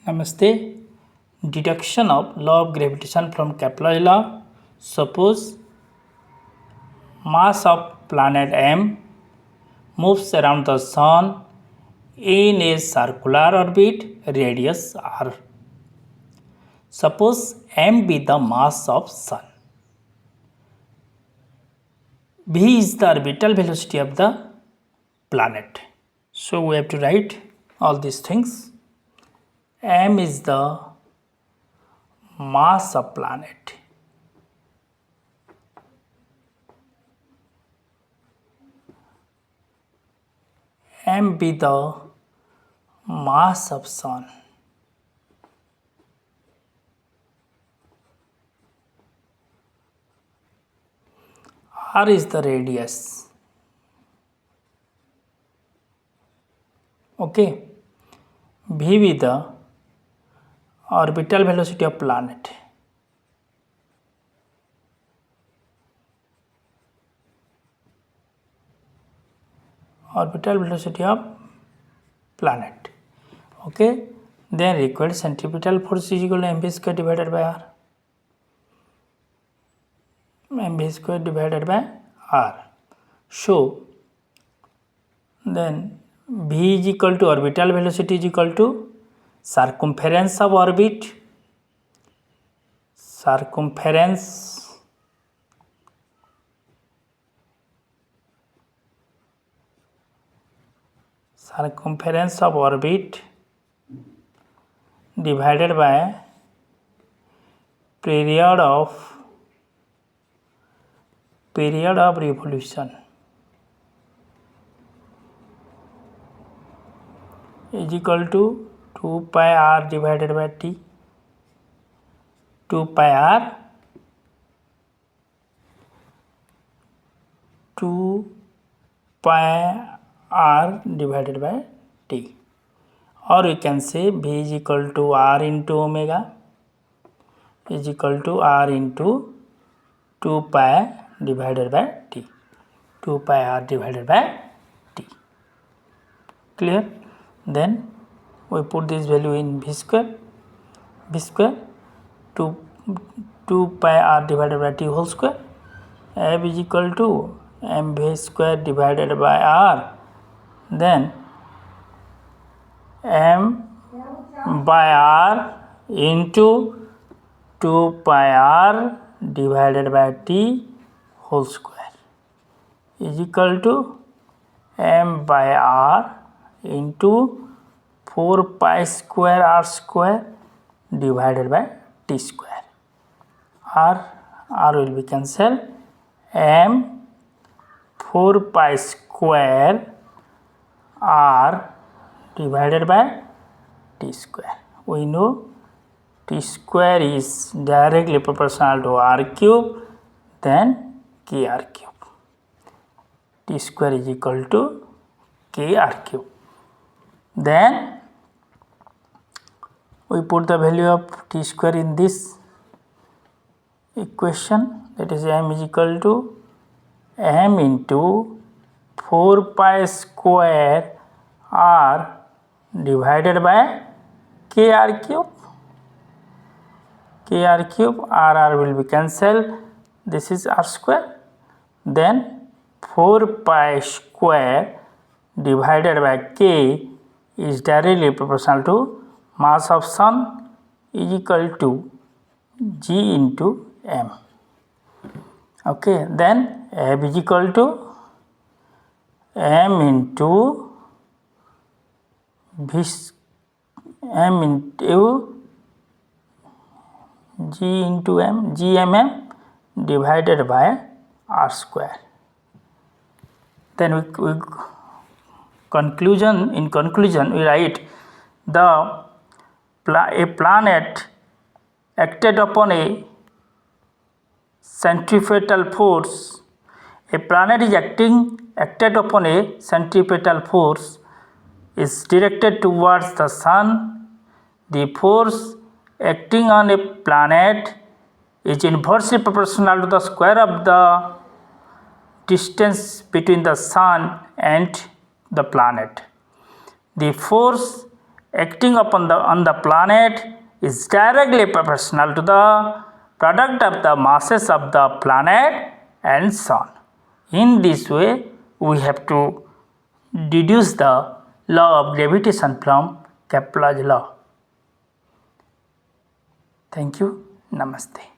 Namaste. Deduction of law of gravitation from Kepler's law. Suppose mass of planet M moves around the sun in a circular orbit, radius r. Suppose M be the mass of sun. V is the orbital velocity of the planet. So we have to write all these things. M is the mass of planet. M be the mass of sun. R is the radius. Okay. V be the orbital velocity of planet. Orbital velocity of planet. Okay. Then required centripetal force is equal to mv square divided by r. mv square divided by r. So then v is equal to orbital velocity is equal to circumference of orbit. Circumference of orbit divided by period of revolution is equal to 2 pi r divided by t. 2 pi r 2 pi r divided by t, or we can say v is equal to r into omega is equal to r into 2 pi divided by t. 2 pi r divided by t. Clear? Then we put this value in v square. 2 pi r divided by t whole square. F is equal to mv square divided by r. Then m by r into 2 pi r divided by t whole square is equal to m by r into 4 pi square r square divided by t square. R will be cancelled. M 4 pi square r divided by t square. We know t square is directly proportional to r cube, then kr cube. T square is equal to kr cube. Then we put the value of t square in this equation, that is m is equal to m into 4 pi square r divided by kr cube. Kr cube, r will be cancelled. This is r square. Then 4 pi square divided by k is directly proportional to mass of sun is equal to g into m. Okay, then F is equal to m into g into m, gmm divided by r square. Then in conclusion we write a planet acted upon a centripetal force. A planet is acted upon a centripetal force is directed towards the sun. The force acting on a planet is inversely proportional to the square of the distance between the sun and the planet. The force acting upon on the planet is directly proportional to the product of the masses of the planet and sun. In this way, we have to deduce the law of gravitation from Kepler's law. Thank you. Namaste.